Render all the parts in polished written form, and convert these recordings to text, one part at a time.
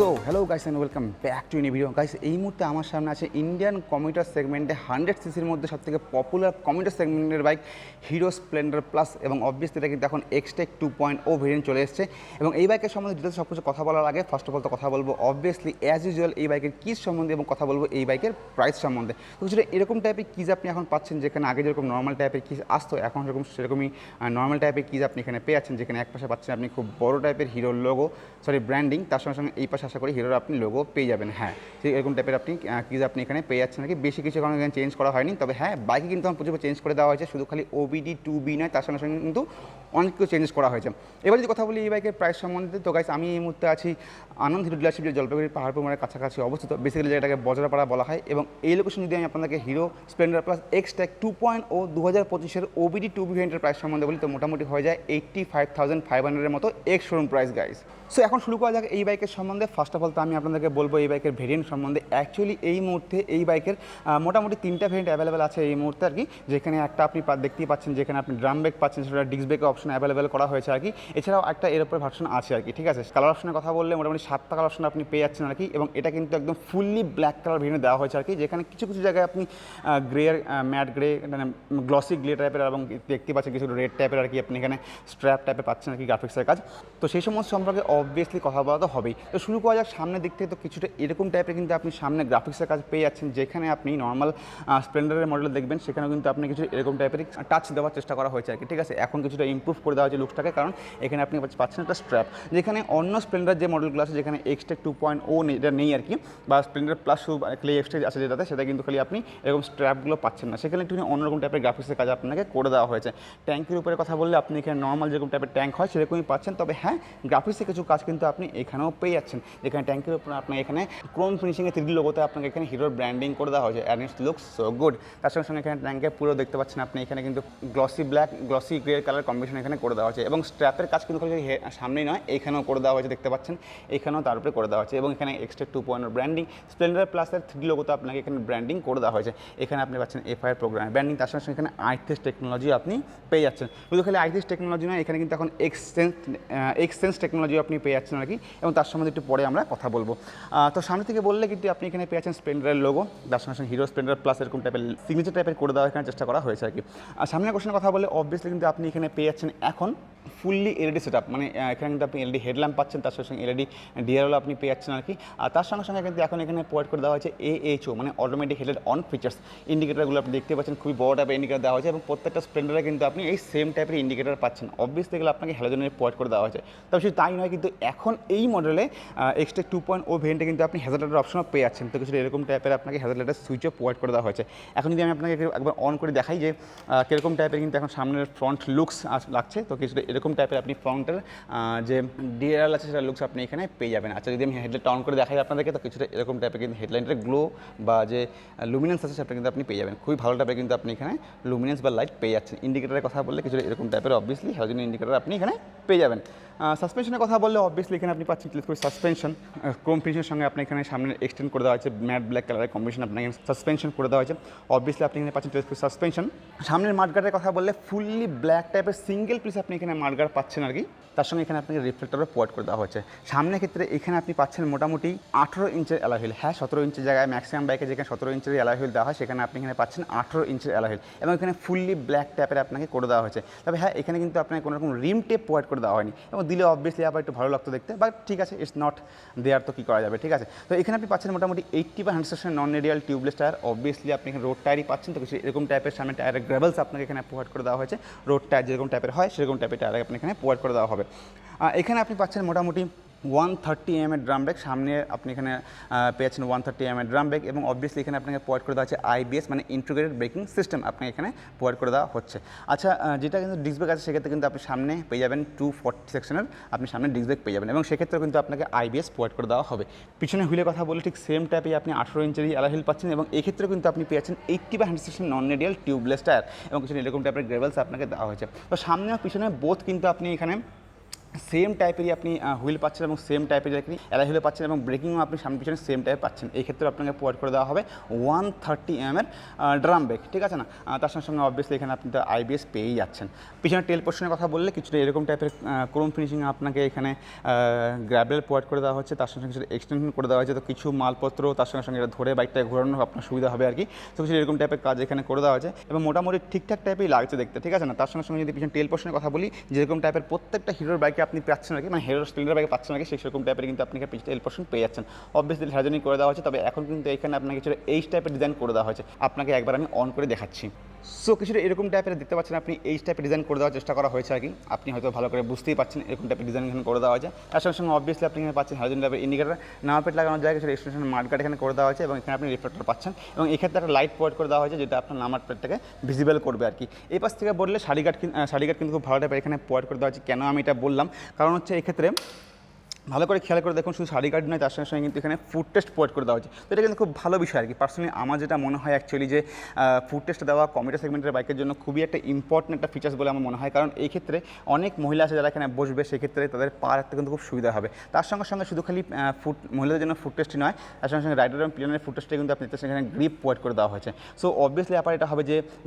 So hello guys and welcome back to any video guys. এই মুহূর্তে আমার সামনে আছে ইন্ডিয়ান কমিউটার সেগমেন্টে 100 সিসির মধ্যে সবথেকে পপুলার কমিউটার সেগমেন্টের বাইক হিরো স্প্লেন্ডার প্লাস, এবং অবভিয়াসলি এটা কিন্তু এখন এক্সটেক 2.0 ভেরিয়েন্ট চলে এসেছে। এবং এই বাইকের সম্বন্ধে ডিটেলস সব কিছু কথা বলার আগে ফার্স্ট অফ অল তো কথা বলবো অবভিয়াসলি অ্যাজ ইউজুয়াল এই বাইকের কিজ সম্বন্ধে, এবং কথা বলবো এই বাইকের প্রাইস সম্বন্ধে। তো কিছুটা এরকম টাইপের কিজ আপনি এখন পাচ্ছেন, যেখানে আগে যেরকম নর্মাল টাইপের কিজ আসতো এখন সেরকমই নর্মাল টাইপের কিজ আপনি এখানে পেয়ে যাচ্ছেন, যেখানে এক পাশে পাচ্ছেন আপনি খুব বড় টাইপের হিরোর লোগো ব্র্যান্ডিং, তার সঙ্গে সঙ্গে এই পাশে আশা করি হিরোর আপনি লোগো পেয়ে যাবেন। হ্যাঁ, ঠিক এরকম টাইপের আপনি কিজ আপনি এখানে পেয়ে যাচ্ছেন নাকি, বেশি কিছু এখন এখানে চেঞ্জ করা হয়নি। তবে হ্যাঁ, বাইকে কিন্তু এখন প্রচুর চেঞ্জ করে দেওয়া হয়েছে, শুধু খালি ওবিডি 2B নয়, তার সঙ্গে সঙ্গে কিন্তু অনেক কিছু চেঞ্জ করা হয়েছে। এবার যদি কথা বলি এই বাইকের প্রাইস সম্বন্ধে, তো গাইস আমি এই মুহূর্তে আছি আনন্দ হিরো ডিলারশিপ, যে জলপাইগুড়ি পাহাড়পুর মোড়ের কাছাকাছি অবস্থিত, বেসিক্যালি যেটাকে বজরাপাড়া বলা হয়। এবং এই লোকেশন যদি আমি আপনাদেরকে Hero Splendor plus Xtec 2.0 2025 OBD 2B ভেরিয়েন্টের প্রাইস সম্বন্ধে বলি, তো মোটামুটি হয়ে যায় 85,500 মতো ex showroom price guys. So এখন শুরু করা যাক এই বাইকের সম্বন্ধে। ফার্স্ট অফ অল তো আমি আপনাদেরকে বলবো এই বাইকের ভেরিয়েন্ট সম্বন্ধে। অ্যাকচুয়ালি এই মুহূর্তে এই বাইকের মোটামুটি 3টা ভেরিয়েন্ট অ্যাভেলেবেল আছে এই মুহূর্তে আর কি, যেখানে একটা আপনি দেখতেই পাচ্ছেন, যেখানে আপনি ড্রাম ব্রেক পাচ্ছেন, সেটা ডিস্ক ব্রেকের অপশন অ্যাভেলেবেল করা হয়েছে আর কি। এছাড়াও একটা এর উপরে ভার্সন আছে আর কি, ঠিক আছে। কালার অপশনের কথা বললে মোটামুটি 7টা কালার অপশন আপনি পেয়ে যাচ্ছেন আর কি, এবং এটা কিন্তু একদম ফুললি ব্ল্যাক কালার ভেরিয়েন্ট দেওয়া হয়েছে আর কি, যেখানে কিছু কিছু জায়গায় আপনি গ্রে ম্যাট গ্রে মানে গ্লসি গ্রে টাইপের, এবং দেখতে পাচ্ছেন কিছু রেড টাইপের আর কি আপনি এখানে স্ট্র্যাপ টাইপের পাচ্ছেন আর কি গ্রাফিক্সের কাজ। তো সেই সমস্ত সম্পর্কে অবভিয়াসলি কথা বলা তো হবেই। তো শুরু করা যাক সামনের দিক থেকে। তো কিছুটা এরকম টাইপের কিন্তু আপনি সামনে গ্রাফিক্সের কাজ পেয়ে যাচ্ছেন, যেখানে আপনি নর্মাল স্প্লেন্ডারের মডেল দেখবেন সেখানেও কিন্তু আপনি কিছু এরকম টাইপের টাচ দেওয়ার চেষ্টা করা হয়েছে আর কি, ঠিক আছে। এখন কিছুটা ইমপ্রুভ করে দেওয়া হয়েছে লুকসটাকে, কারণ এখানে আপনি পাচ্ছেন একটা স্ট্র্যাপ, যেখানে অন্য স্প্লেন্ডার যে মডেলগুলো আছে, যেখানে এক্সটেক 2.0 এটা নেই আর কি, বা স্প্লেন্ডার প্লাস শুধু ক্লে এক্সটেক আছে যেটাতে, সেটা কিন্তু খালি আপনি এরকম স্ট্র্যাপগুলো পাচ্ছেন না, সেখানে একটু অন্যরকম টাইপের গ্রাফিক্সের কাজ আপনাকে করে দেওয়া হয়েছে। ট্যাঙ্কের উপরে কথা বললে আপনি এখানে নর্মাল যেরকম টাইপের ট্যাঙ্ক হয় সেরকমই পাচ্ছেন, তবে হ্যাঁ গ্রাফিক্সের কিছু কাজ কিন্তু আপনি এখানেও পেয়ে যাচ্ছেন, যেখানে ট্যাঙ্কের উপরে আপনার এখানে ক্রোম ফিনিশিংয়ে 3D লোগোতে আপনাকে এখানে হিরোর ব্র্যান্ডিং করে দেওয়া হয়েছে, and it's looks so good. তার সঙ্গে সঙ্গে এখানে ট্যাঙ্কে পুরো দেখতে পাচ্ছেন আপনি এখানে কিন্তু glossy black glossy grey colour combination এখানে করে দেওয়া হয়েছে, এবং স্ট্র্যাপের কাজ কিন্তু খালি সামনেই নয়, এখানেও করে দেওয়া হয়েছে, দেখতে পাচ্ছেন এখানেও তার উপরে করে দেওয়া হয়েছে, এবং এখানে এক্সটেক 2.0 ব্র্যান্ডিং স্প্লেন্ডার প্লাসের 3D লোগোতে আপনাকে এখানে ব্র্যান্ডিং করে দেওয়া হয়েছে। এখানে আপনি পাচ্ছেন এফআইআর প্রোগ্রাম ব্র্যান্ডিং, তার সঙ্গে সঙ্গে এখানে আইথিস টেকনোলজি আপনি পেয়ে যাচ্ছেন। শুধু খালি আইথিস টেকনোলজি নয়, এখানে কিন্তু এখন এক্সসেন্স টেকনোলজি আপনি পেয়ে যাচ্ছেন আর কি, এবং তার সম্বন্ধে একটু পরে আমরা কথা বলবো। তো সামনে থেকে বললে কিন্তু আপনি এখানে পেয়ে যাচ্ছেন স্প্লেন্ডারের লোগো, তার সঙ্গে সঙ্গে হিরো স্প্লেন্ডার প্লাস এরকম টাইপের সিগনেচার টাইপের করে দেওয়ার এখানে চেষ্টা করা হয়েছে আর কি। আর সামনের কোশ্চেনের কথা বলে অবভিয়াসলি কিন্তু আপনি এখানে পেয়ে যাচ্ছেন এখন ফুললি এলইডি সেট আপ, মানে এখানে কিন্তু আপনি এলইডি হেডল্যাম্প পাচ্ছেন, তার সঙ্গে সঙ্গে এলইডি ডিআরএল আপনি পেয়ে যাচ্ছেন আর কি। আর তার সঙ্গে সঙ্গে কিন্তু এখন এখানে প্রোভাইড করে দেওয়া হয়েছে AHO মানে অটোমেটিক হেডলাইট অন ফিচার্স। ইন্ডিকেটারগুলো আপনি দেখতে পাচ্ছেন খুবই বড় টাইপের ইন্ডিকেটার দেওয়া হয়েছে, এবং প্রত্যেকটা স্প্লেন্ডারে কিন্তু আপনি এই সেম টাইপের ইন্ডিকেটার পাচ্ছেন। অবভিয়াসলি এগুলো আপনাকে হ্যালোজেনের প্রোভাইড করে দেওয়া হয়েছে। তবে শুধু তাই নয়, কিন্তু এখন এই মডেলে এক্সটেক 2.0 ভেরিয়েন্টে কিন্তু আপনি হ্যাজার্ড অপশনও পেয়ে যাচ্ছেন। তো কিছু এরকম টাইপের আপনাকে হ্যাজার্ড সুইচও প্রোভাইড করে দেওয়া হয়েছে। এখন যদি আমি আপনাকে একবার অন করে দেখাই যে কীরকম টাইপের কিন্তু এখন সামনের ফ্রন্ট লুকস লাগছে, তো কিছুটা এরকম টাইপের আপনি ফ্রন্টের যে ডিআরএল আছে সেটা লুকস আপনি এখানে পেয়ে যাবেন। আচ্ছা, যদি আমি হেডলাইটটা অন করে দেখাই আপনাদেরকে, তো কিছুটা এরকম টাইপের কিন্তু হেডলাইটের গ্লো বা যে লুমিনেন্স আছে সেটা কিন্তু আপনি পেয়ে যাবেন। খুবই ভালো টাইপের কিন্তু আপনি এখানে লুমিনেন্স বা লাইট পেয়ে যাচ্ছেন। ইন্ডিকেটারের কথা বললে কিছুটা এরকম টাইপের অবভিয়াসলি হ্যালোজেন ইন্ডিকেটার আপনি এখানে পেয়ে যাবেন। সাসপেনশনের কথা বললে অবভিয়াসলি এখানে আপনি পাচ্ছেন টেলিস্কোপিক সাসপেনশন, ক্রোম ফিনিশের সঙ্গে আপনি এখানে সামনে এক্সটেন্ড করে দেওয়া হয়েছে, ম্যাট ব্ল্যাক কালারের কম্বিনেশন আপনাকে সাসপেনশন করে দেওয়া হয়েছে। অবভিয়াসলি আপনি এখানে পাচ্ছেন টেলিস্কোপিক সাসপেনশন। সামনের মাঠগার্ডের কথা বললে ফুললি ব্ল্যাক টাইপের সিঙ্গেল পিস আপনি এখানে মাঠগার্ড পাচ্ছেন আর কি, তার সঙ্গে এখানে আপনাকে রিফ্লেক্টরও প্রোভাইড করে দেওয়া হয়েছে। সামনের ক্ষেত্রে এখানে আপনি পাচ্ছেন মোটামুটি 18 ইঞ্চের অ্যালয় হুইল। হ্যাঁ, 17 ইঞ্চের জায়গায় ম্যাক্সিমাম বাইকে যেখানে 17 ইঞ্চের অ্যালয় হুইল দেওয়া হয়, সেখানে আপনি এখানে পাচ্ছেন 18 ইঞ্চের অ্যালয় হুইল, এবং এখানে ফুললি ব্ল্যাক টাইপের আপনাকে করে দেওয়া হয়েছে। তবে হ্যাঁ, এখানে কিন্তু আপনাকে কোনো রকম রিম টেপ প্রোভাইড করে দেওয়া হয়নি, এবং দিলে অবভিয়াসলি আবার একটু ভালো লাগতো দেখতে, বাট ঠিক আছে, ইটস নট দেয়ার, তো কী করা যাবে, ঠিক আছে। তো এখানে আপনি পাচ্ছেন মোটামুটি 80 বা 100% নন রেডিয়াল টিউবলেস টায়ার। অবভিয়াসলি আপনি এখানে রোড টায়ারই পাচ্ছেন, তো কিছু এরকম টাইপের সামনে টায়ারের গ্রেভেলস আপনাকে এখানে প্রোভাইড করে দেওয়া হয়েছে। রোড টায়ার যেরকম টাইপের হয় সেরকম টাইপের টায়ার আপনি এখানে প্রোভাইড করে দেওয়া হবে। এখানে আপনি পাচ্ছেন মোটামুটি 130 mm ড্রাম ব্রেক, সামনে আপনি এখানে পেয়েছেন 130 mm ড্রাম ব্রেক, এবং অবভিয়াসলি এখানে আপনাকে প্রোভাইড করে দেওয়া হচ্ছে IBS মানে ইন্টিগ্রেটেড ব্রেকিং সিস্টেম আপনাকে এখানে প্রোভাইড করে দেওয়া হচ্ছে। আচ্ছা, যেটা কিন্তু ডিস্ক ব্রেক আছে সেক্ষেত্রে কিন্তু আপনি সামনে পেয়ে যাবেন 240 সেকশনের আপনি সামনে ডিস্ক ব্রেক পেয়ে যাবেন, এবং সেক্ষেত্রেও কিন্তু আপনাকে IBS প্রোভাইড করে দেওয়া হবে। পিছনে হুইলের কথা বলে ঠিক সেম টাইপে আপনি 18 ইঞ্চেরই অ্যালয় হুইল পাচ্ছেন, এবং এই ক্ষেত্রে কিন্তু আপনি পেয়েছেন 80 বা 100% নন রেডিয়াল টিউবলেস টায়ার, এবং কিছু এরকম টাইপের গ্রেভেলস আপনাকে দেওয়া হয়েছে। তো সামনে আর পিছনে বোথ কিন্তু আপনি এখানে সেম টাইপেরই আপনি হুইল পাচ্ছেন এবং সেম টাইপের আপনি অ্যালয় হুইলে পাচ্ছেন এবং ব্রেকিংও আপনি সামনে পিছনে সেম টাইপ পাচ্ছেন। এই ক্ষেত্রে আপনাকে প্রোভাইড করে দেওয়া হবে 130 mm এর ড্রাম ব্রেক, ঠিক আছে না? তার সঙ্গে সঙ্গে অবভিয়াসলি এখানে আপনি তো আইবিএস পেয়েই যাচ্ছেন। পিছনে টেল পোর্শনের কথা বললে কিছুটা এরকম টাইপের ক্রোম ফিনিশিং আপনাকে এখানে গ্র্যাবেল প্রোভাইড করে দেওয়া হচ্ছে, তার সঙ্গে সঙ্গে কিছু এক্সটেনশন করে দেওয়া হচ্ছে, তো কিছু মালপত্র তার সঙ্গে সঙ্গে এটা ধরে বাইকটা ঘোরানো আপনার সুবিধা হবে আর কি। তো কিছু এরকম টাইপের কাজ এখানে করে দেওয়া হয়েছে এবং মোটামুটি ঠিকঠাক টাইপেই লাগছে দেখতে, ঠিক আছে না? তার সঙ্গে সঙ্গে যদি পিছনে টেল পোর্শনের কথা বলি, যেরকম টাইপের প্রত্যেকটা হিরোর বাইকে আপনি পাচ্ছেন আর কি, মানে হিরো স্প্লেন্ডার বাইকে পাচ্ছেন আর কি, সেরকম টাইপের কিন্তু আপনি টেল পোর্শন পেয়ে যাচ্ছেন। অবভিয়াসলি হ্যাজনই করে দেওয়া হচ্ছে, তবে এখন কিন্তু এখানে আপনাকে কিছু এইচ টাইপের ডিজাইন করে দেওয়া হয়েছে। আপনাকে একবার আমি অন করে দেখাচ্ছি। সো কিছুটা এরকম টাইপের দেখতে পাচ্ছেন আপনি, এইচ টাইপের ডিজাইন করে দেওয়ার চেষ্টা করা হয়েছে আর কি। আপনি হয়তো ভালো করে বুঝতেই পারছেন এরকম টাইপের ডিজাইন এখানে করে দেওয়া হয়েছে। তার সঙ্গে সঙ্গে অবভিয়াসলি আপনি এখানে পাচ্ছেন হ্যালোজেন টাইপের ইন্ডিকেটার, নাম্বার প্লেট লাগানোর জায়গায় কিছু এক্সটেনশন মার্কগার্ড এখানে করে দেওয়া হয়েছে এবং এখানে আপনি রিফ্লেক্টর পাচ্ছেন এবং এক্ষেত্রে একটা লাইট প্রোভাইড করে দেওয়া হয়েছে যেটা আপনার নাম্বার প্লেটটাকে ভিজিবল করবে আর কি। এই পাশ থেকে বললে শাড়িঘাট কিন্তু খুব ভালো টাইপের এখানে প্রোভাইড করে দেওয়া হয়েছে। কেন আমি এটা বললাম, কারণ হচ্ছে এক্ষেত্রে ভালো করে খেয়াল করে দেখুন, শুধু শাড়ি গার্ড নয়, তার সঙ্গে সঙ্গে কিন্তু এখানে ফুড টেস্ট প্রোভাইড করে দেওয়া হচ্ছে। তো এটা কিন্তু খুব ভালো বিষয় আর কি। পার্সোনালি আমার যেটা মনে হয় অ্যাকচুয়ালি যে ফুড টেস্ট দেওয়া কমিউটার সেগমেন্টের বাইকের জন্য খুবই একটা ইম্পর্টেন্ট একটা ফিচার্স বলে আমার মনে হয়, কারণ এই ক্ষেত্রে অনেক মহিলা আছে যারা এখানে বসবে, সেক্ষেত্রে তাদের পা রাখতে কিন্তু খুব সুবিধা হবে। তার সঙ্গে সঙ্গে শুধু খালি মহিলাদের জন্য ফুড টেস্টই নয়, তার সঙ্গে সঙ্গে রাইডার এবং প্লেনের ফুড টেস্টে কিন্তু আপনি সেখানে গ্রিপ প্রোভাইড করে দেওয়া হয়েছে। সো অবভিয়াসলি ব্যাপার এটা হবে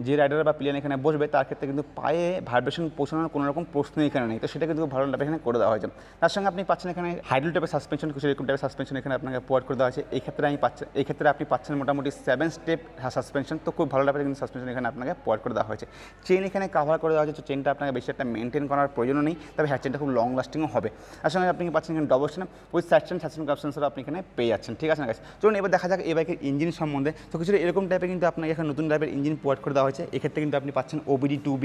যে রাইডার বা প্লেন এখানে বসবে তার ক্ষেত্রে কিন্তু পায়ে ভাইব্রেশন পৌঁছানোর কোনো রকম প্রশ্নই এখানে নেই। তো সেটা কিন্তু ভালো এখানে করে দেওয়া হয়েছে। তার সঙ্গে আপনি পাচ্ছেন এখানে হাইড্রোল টাইপের সাসপেনশন, কিছু এরকম টাইপের সাসপেনশন এখানে আপনাকে প্রোভাইড করে দেওয়া আছে। এই ক্ষেত্রে আপনি পাচ্ছেন মোটামুটি 7 স্টেপ সাসপেনশন। তো খুব ভালো টাইপের কিন্তু সাসপেনশন এখানে আপনাকে প্রোভাইড করে দেওয়া হয়েছে। চেন এখানে কাভার করে দেওয়া হয়েছে, তো চেনটা আপনাকে বেশি একটা মেনটেন করার প্রয়োজনও নেই, তবে হ্যাঁ চেনটা খুব লং লাস্টিংও হবে। তার সঙ্গে আপনি পাচ্ছেন এখানে ডবল স্টেপ উইথ সাসপেনশন কাপসেন্সর আপনি এখানে পেয়ে যাচ্ছেন, ঠিক আছে না গাইস? চলুন এবার দেখা যাক এই বাইকের ইঞ্জিন সম্বন্ধে। তো কিছু এরকম টাইপের কিন্তু আপনাকে এখানে নতুন টাইপের ইঞ্জিন প্রোভাইড করে দেওয়া হয়েছে। এক্ষেত্রে কিন্তু আপনি পাচ্ছেন OBD 2B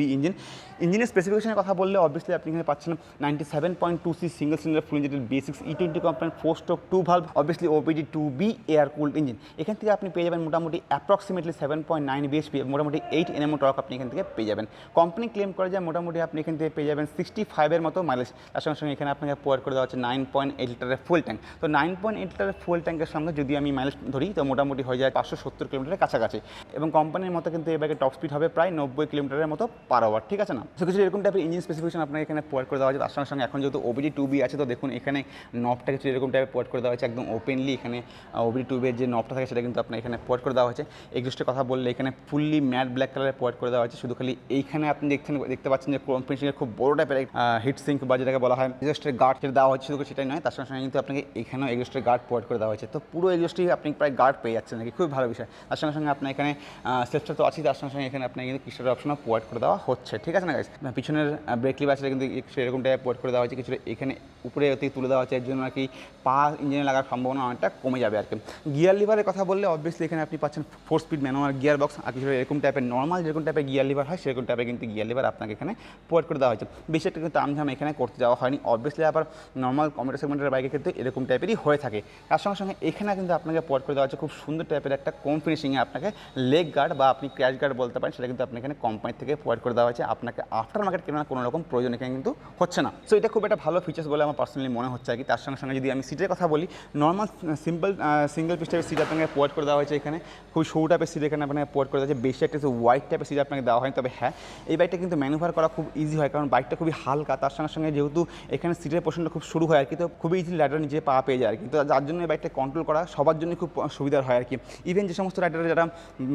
ইঞ্জিনের স্পেসিফিকেশনের কথা বললে অবভিয়াসলি আপনি এখানে পাচ্ছেন 97.2C সিঙ্গেল সিলিন্ডার ফুল ইঞ্জিনের B6 E20 component 4-stroke 2 valve, obviously OBD 2B air cooled engine. এখান থেকে আপনি পেয়ে যাবেন মোটামুটি অ্যাপ্রক্সিমেটলি 7.9 bhp, মোটামুটি 8 Nm টর্ক আপনি এখান থেকে পেয়ে যাবেন। কোম্পানি ক্লেম করে যে মোটামুটি আপনি এখান থেকে পেয়ে যাবেন 65 মতো মাইলেজ। তার সঙ্গে সঙ্গে এখানে আপনাকে প্রোভাইড করে দেওয়া হচ্ছে 9.8 লিটারের ফুল ট্যাঙ্ক। তো 9.8 লিটারের ফুল ট্যাঙ্কের সঙ্গে যদি আমি মাইলেজ ধরি তো মোটামুটি হয়ে যায় 570 কিলোমিটারের কাছাকাছি এবং কোম্পানির মতো কিন্তু এই বাইকের টপ স্পিড হবে প্রায় 90 কিলোমিটারের মতো পার আওয়ার, ঠিক আছে না? তো কিছু এরকম টাইপের ইঞ্জিন স্পেসিফিকেশন আপনাকে এখানে প্রোভাইড করে দেওয়া হয়েছে। তার সঙ্গে সঙ্গে এখন যেহেতু OBD 2B আছে, তো দেখুন এখানে নবটা কিছু এরকম টাইপের প্রোভাইড করে দেওয়া হয়েছে একদম ওপেনলি। এখানে OBD 2B এর যে নবটা থাকে সেটা কিন্তু আপনার এখানে প্রোভাইড করে দেওয়া হয়েছে। এক্সস্টের কথা বললে এখানে ফুললি ম্যাট ব্ল্যাক কালারে প্রোভাইড করে দেওয়া হয়েছে। শুধু খালি এইখানে আপনি দেখতে পাচ্ছেন যে ক্রোম ফিনিশিংয়ের খুব বড় টাইপের হিট সিঙ্ক বা যেটাকে বলা হয় এক্সস্টের গার্ড সেটা দেওয়া হচ্ছে। শুধু সেটাই নয়, তার সঙ্গে সঙ্গে কিন্তু আপনাকে এখানেও এক্সস্টের গার্ড প্রোভাইড করে দেওয়া হয়েছে। তো পুরো এক্সস্টই আপনি প্রায় গার্ড পেয়ে যাচ্ছেন নাকি, খুব ভালো বিষয়। তার সঙ্গে সঙ্গে আপনার এখানে সেফটা তো আছেই, তার সঙ্গে সঙ্গে এখানে আপনাকে কিন্তু কিস্টারের অপশনও প্রোভাইড করে দেওয়া হচ্ছে, ঠিক আছে না গাইস? পিছনের ব্রেক লিভার সেটা কিন্তু সেরকম টাইপের প্রোভাইড করে দেওয়া হয়েছে। কিছু এখানে উপরে তুলে দেওয়া হচ্ছে, এর জন্য আর কি পা ইঞ্জিনে লাগার সম্ভাবনা অনেকটা কমে যাবে আর কি। গিয়ার লিভারের কথা বললে অবভিয়াসলি এখানে আপনি পাচ্ছেন 4 স্পিড ম্যানুয়াল গিয়ার বক্স, আর কিছু এরকম টাইপের নর্মাল যেরকম টাইপের গিয়ার লিভার হয় সেরকম টাইপের কিন্তু গিয়ার লিভার আপনাকে এখানে প্রোভাইড করে দেওয়া হয়েছে। বেশি একটা কিন্তু আমঝাম এখানে করতে যাওয়া হয়নি। অবভিয়াসলি আবার নর্মাল কমিউটার সেগমেন্টের বাইকের ক্ষেত্রে এরকম টাইপেরই হয়ে থাকে। তার সঙ্গে সঙ্গে এখানে কিন্তু আপনাকে প্রোভাইড করে দেওয়া হচ্ছে খুব সুন্দর টাইপের একটা কম ফিনিশিংয়ে আপনাকে লেগ গার্ড বা আপনি ক্র্যাশ গার্ড বলতে পারেন, সেটা কিন্তু আপনি এখানে কোম্পানি থেকে প্রোভাইড করে দেওয়া হয়েছে। আপনাকে আফটার মার্কেট কেনার কোনো রকম প্রয়োজন এখানে কিন্তু হচ্ছে না। সো এটা খুব একটা ভালো ফিচার্স বলে আমার পার্সোনালি মনে হচ্ছে আর কি। তার সঙ্গে সঙ্গে যদি আমি সিটের কথা বলি, নর্মাল সিম্পল সিঙ্গেল পিস টাইপের সিট আপনাকে প্রোভাইড করে দেওয়া হয়েছে। এখানে খুব সরু টাইপের সিট এখানে আপনাকে প্রোভাইড করে দেওয়া হয়েছে। বেশি একটা হোয়াইট টাইপের সিট আপনাকে দেওয়া হয়, তবে হ্যাঁ এই বাইকটা কিন্তু ম্যানুভার করা খুব ইজি হয়, কারণ বাইকটা খুবই হালকা। তার সঙ্গে সঙ্গে যেহেতু এখানে সিটের পোর্শনটা খুব শুরু হয় আর কি, তো খুবই ইজিলি রাইডার নিজে পা পেয়ে যায় আর কি। তো যার জন্য এই বাইকটা কন্ট্রোল করা সবার জন্য খুব সুবিধার হয় আর কি। ইভেন যে সমস্ত রাইডার যারা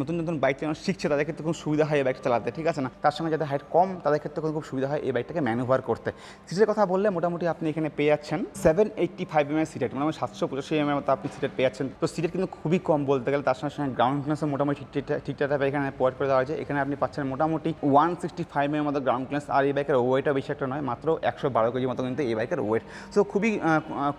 নতুন নতুন বাইক চালানো শিখছে তাদের ক্ষেত্রে খুব সুবিধা হয় এই বাইকটা চালাতে, ঠিক আছে না? তার সঙ্গে যাদের হাইট কম তাদের ক্ষেত্রে খুব সুবিধা হয় এই বাইকটাকে ম্যানুভার করতে। সিটের কথা বললে মোটামুটি আপনি এখানে পেয়ে যাচ্ছেন 785 mm সিটের, মানে 785 mm মতো আপনি সিটের পেয়ে যাচ্ছেন। তো সিটের কিন্তু খুবই কম বলতে গেলে। তার সঙ্গে সঙ্গে গ্রাউন্ড ক্লিয়ারেন্সও মোটামুটি ঠিকঠাক এখানে প্রোভাইড করে দেওয়া হয়েছে। এখানে আপনি পাচ্ছেন মোটামুটি 165 mm মতো গ্রাউন্ড ক্লিয়ারেন্স, আর এই বাইকের ওয়েটটা বেশি একটা নয়, মাত্র 112 কেজি মতো কিন্তু এই বাইকের ওয়েট। সো খুবই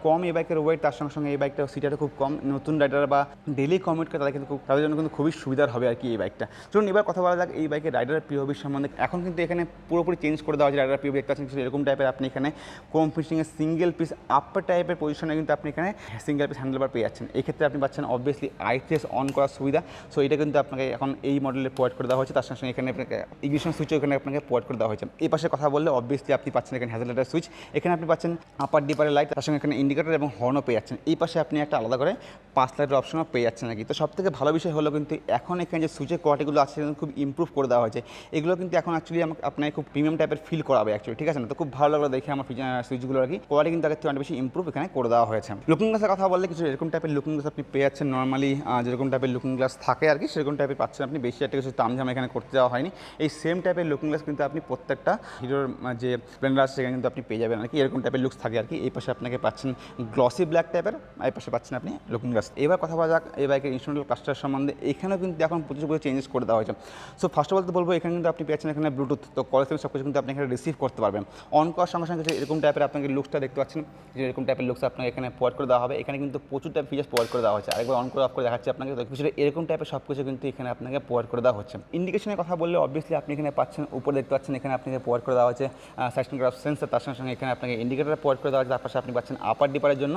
কম এই বাইকের ওয়েট। তার সঙ্গে সঙ্গে এই বাইকটা সিটারও খুব কম। নতুন রাইডার বা ডেলি কমিউট করে তাদের জন্য কিন্তু খুবই সুবিধার হবে আর কি এই বাইকটা। চলুন এবার কথা বলা যাক এই বাইকের রাইডারের পিওভি সম্বন্ধে। এখন কিন্তু এখানে পুরোপুরি চেঞ্জ করে দেওয়া হয়েছে রাইডার পিওভি। দেখতে পাচ্ছেন এরকম টাইপের আপনি এখানে ক্রোম ফিনিশিংয়ের সিঙ্গেল পিস আপার টাইপের পজিশনে কিন্তু আপনি এখানে সিঙ্গেল পিস হ্যান্ডেলবার পেয়ে যাচ্ছেন। এই ক্ষেত্রে আপনি পাচ্ছেন অবভিয়াসলি আইপিএস অন করার সুবিধা। সো এটা কিন্তু আপনাকে এখন এই মডেলে প্রোভাইড করে দেওয়া হয়েছে। তার সঙ্গে এখানে আপনাকে ইগনিশন সুইচও এখানে আপনাকে প্রোভাইড করে দেওয়া হয়েছে। এই পাশে কথা বললে অবভিয়াসলি আপনি পাচ্ছেন এখানে হ্যাজেলের সুইচ, এখানে আপনি পাচ্ছেন আপার ডিপারের লাইট, তার সঙ্গে এখানে ইন্ডিকেটর এবং হর্নও পেয়ে যাচ্ছেন। এই পাশে আপনি একটা আলাদা করে পাঁচ লাইটের অপশনও পেয়ে যাচ্ছেন আর কি। তো সবথেকে ভালো বিষয় হলো কিন্তু এখন এখানে যে সুইচের কোয়ালিটিগুলো আছে সেগুলো খুব ইমপ্রুভ করে দেওয়া হয়েছে। এগুলো কিন্তু এখন অ্যাকচুয়ালি আপনাকে খুব প্রিমিয়াম টাইপের ফিল করাবে অ্যাকচুয়ালি, ঠিক আছে না? তো খুব ভালো লাগলো দেখে আমার সুইচগুলো আর কি। কোয়ালিটি কিন্তু আগের থেকে অনেক বেশি ইমপ্রুভ এখানে করে দেওয়া হয়েছে। লুকিং গ্লাসের কথা বললে কিছু এরকম টাইপের লুকিং গ্লাস আপনি পেয়ে যাচ্ছেন। নর্মালি যেরকম টাইপের লুকিং গ্লাস থাকে আর কি সেরকম টাইপের পাচ্ছেন আপনি, বেশি একটা কিছু তামঝাম এখানে করতে দেওয়া হয়নি। এই সেম টাইপের লুকিং গ্লাস কিন্তু আপনি প্রত্যেকটা হিরোর যে স্প্লেন্ডার আছে সেখানে কিন্তু আপনি পেয়ে যাবেন আর কি। এরকম টাইপের লুকস থাকে আর কি। এই পাশে আপনাকে পাচ্ছেন গ্লসি ব্ল্যাক টাইপের, এই পাশে পাচ্ছেন আপনি লুকিং গ্লাস। এবার কথা বলা যাক এই বাইকের ইনস্ট্রুমেন্টাল কাস্টার সম্বন্ধে। এখানেও কিন্তু এখন প্রচুর চেঞ্জেস করে দেওয়া হয়েছে। সো ফার্স্ট অফ অল তো বলবো এখানে কিন্তু আপনি পেয়েছেন এখানে ব্লুটুথ, তো কল থেকে সব কিছু কিন্তু আপনি এখানে রিসিভ করতে পারবেন। অন করার সঙ্গে সঙ্গে এরকম টাইপের আপনাকে লুকসটা দেখতে পাচ্ছেন, যে এরকম টাইপের লুকস আপনাকে এখানে প্রোভাইড করে দেওয়া হবে। এখানে কিন্তু প্রচুর টাইপ ফিচার্স প্রোভাইড করে দেওয়া হচ্ছে। আরেকবার অন করে অফ করে দেখাচ্ছি আপনাকে, তো কিছু এরকম টাইপের সব কিছু কিন্তু এখানে আপনাকে প্রোভাইড করে দেওয়া হচ্ছে। ইন্ডিকেশনের কথা বললে অবভিয়াসলি আপনি এখানে পাচ্ছেন, উপরে দেখতে পাচ্ছেন এখানে আপনাকে প্রোভাইড করে দেওয়া হচ্ছে সাইড গ্রাফ সেন্সর, তার সঙ্গে সঙ্গে এখানে আপনাকে ইন্ডিকেটর প্রোভাইড করে দেওয়া হচ্ছে। তার পাশে আপনি পাচ্ছেন আপার ডিপারের জন্য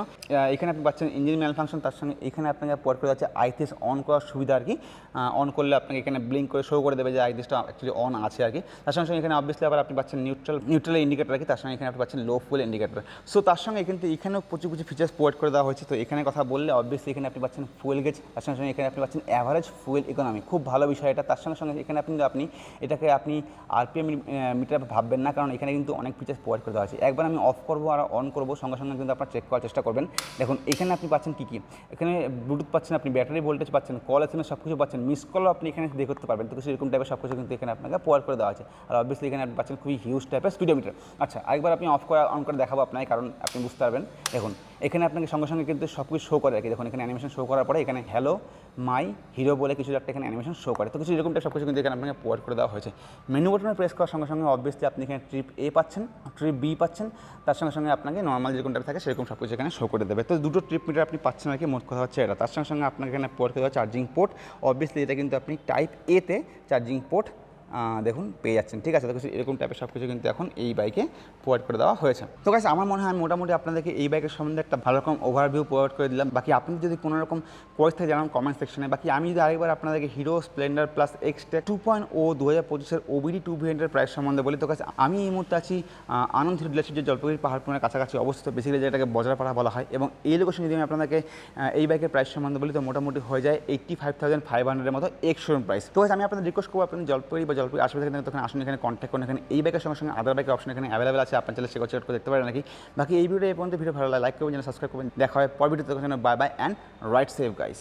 এখানে আপনি পাচ্ছেন ইঞ্জিন ম্যাল ফাংশন, তার সঙ্গে এখানে আপনাকে প্রোভাইড করে দেওয়া হচ্ছে আইটিএস অন করার সুবিধা আর কি। অন করলে আপনাকে এখানে ব্লিঙ্ক করে শো করে দেবে যে আইটিএসটা অ্যাকচুয়ালি অন আছে আর কি। তার সঙ্গে সঙ্গে এখানে অবভিয়াসলি আবার আপনি পাচ্ছেন নিউট্রাল ইন্ডিকেটর আর কি। তার সঙ্গে এখানে আপনি পাচ্ছেন লো ফুয়েল ইন্ডিকেটর। সো তার সঙ্গে কিন্তু এখানেও প্রচুর কিছু ফিচার্স প্রোভাইড করে দেওয়া হয়েছে। তো এখানে কথা বললে অবভিয়াসলি এখানে আপনি পাচ্ছেন ফুয়েল গেজ, তার সঙ্গে সঙ্গে এখানে আপনি পাচ্ছেন অ্যাভারেজ ফুয়েল ইকোনমি, খুব ভালো বিষয় এটা। তার সঙ্গে সঙ্গে এখানে আপনি এটাকে আপনি আরপিএম মিটার ভাববেন না, কারণ এখানে কিন্তু অনেক ফিচার্স প্রোভাইড করে দেওয়া হয়েছে। একবার আমি অফ করবো আর অন করবো সঙ্গে সঙ্গে কিন্তু আপনার চেক করার চেষ্টা করবেন। দেখুন এখানে আপনি পাচ্ছেন কী কী, এখানে ব্লুটুথ পাচ্ছেন, আপনি ব্যাটারি ভোল্টেজ পাচ্ছেন, কল এসএমএস সব কিছু পাচ্ছেন, মিস কলও আপনি এখানে দেখে করতে পারবেন। তো কিছু এরকম টাইপের সব কিছু কিন্তু এখানে আপনাকে প্রোভাইড করে দেওয়া আছে। আর অবভিয়াসলি এখানে আপনি পাচ্ছেন খুবই হিউজ টাইপের স্পিডোমিটার। আচ্ছা আরেকবার আপনি অফ করে অন করে দেখাবো আপনাকে, কারণ আপনি বুঝতে পারবেন। দেখুন এখানে আপনাকে সঙ্গে সঙ্গে কিন্তু সব কিছু শো করে আর কি। দেখুন এখানে অ্যানিমেশন শো করার পরে এখানে হ্যালো মাই হিরো বলে কিছু একটা এখানে অ্যানিমেশন শো করে। তো কিছু এরকম টাইপ সব কিছু কিন্তু এখানে আপনাকে প্রোভাইড করে দেওয়া হয়েছে। মেনু বাটনে প্রেস করার সঙ্গে সঙ্গে অবভিয়াসলি আপনি এখানে ট্রিপ এ পাচ্ছেন, ট্রিপ বি পাচ্ছেন, তার সঙ্গে সঙ্গে আপনাকে নর্মাল যেরকম টাইপ থাকে সেরকম সব কিছু এখানে শো করে দেবে। তো দুটো ট্রিপ মিটার আপনি পাচ্ছেন আর কি, মোট কথা হচ্ছে এটা। তার সঙ্গে সঙ্গে আপনাকে এখানে প্রোভাইড করে দেওয়া চার্জিং পোর্ট। অবভিয়াসলি এটা কিন্তু আপনি টাইপ এতে চার্জিং পোর্ট দেখুন পেয়ে যাচ্ছেন, ঠিক আছে। তো কিছু এরকম টাইপের সব কিছু কিন্তু এখন এই বাইকে প্রোভাইড করে দেওয়া হয়েছে। তো গাইস আমার মনে হয় আমি মোটামুটি আপনাদেরকে এই বাইকের সম্বন্ধে একটা ভালো রকম ওভারভিউ প্রোভাইড করে দিলাম। বাকি আপনি যদি কোনো রকম কোয়েস থেকে জানান কমেন্ট সেকশনে। বাকি আমি যদি আরেকবার আপনাদেরকে হিরো স্প্লেন্ডার প্লাস এক্সটেক 2.0 2025-এর ওবিডি 2 ভেরিয়েন্টের প্রাইস সম্বন্ধে বলি। তো গাইস আমি এই মুহূর্তে আছি আনন্দ হিরো ডিলারশিপ, যে জলপাইগুড়ি পাহাড়পুরের কাছাকাছি অবস্থিত, বেসিক্যালি যেটাকে বজরাপাড়া বলা হয়। এবং এই লোকেশন যদি আমি আপনাদেরকে এই বাইকের প্রাইস সম্বন্ধে বলি তো মোটামুটি হয়ে যায় 85,500-এর মতো এক্স শোরুম প্রাইস। তো গাইস আমি আপনাদের রিকোয়েস্ট করবো আপনি জলপাইগুড়ি বা জলপাইগুড়ি আশেপাশে থেকে আসুন, এখানে কন্ট্যাক্ট করুন। এখানে এই বাইকের সঙ্গে সঙ্গে আদার বাইকের অপশন এখানে অ্যাভেলেবল আছে, আপনার চাইলে চেক করে দেখতে পারেন নাকি। বাকি এই ভিডিও এই পর্যন্ত, ভিডিও ভালো লাগে লাইক করবেন, সাবস্ক্রাইব করবেন। দেখা হয় পর ভিডিওতে, bye bye and right save guys.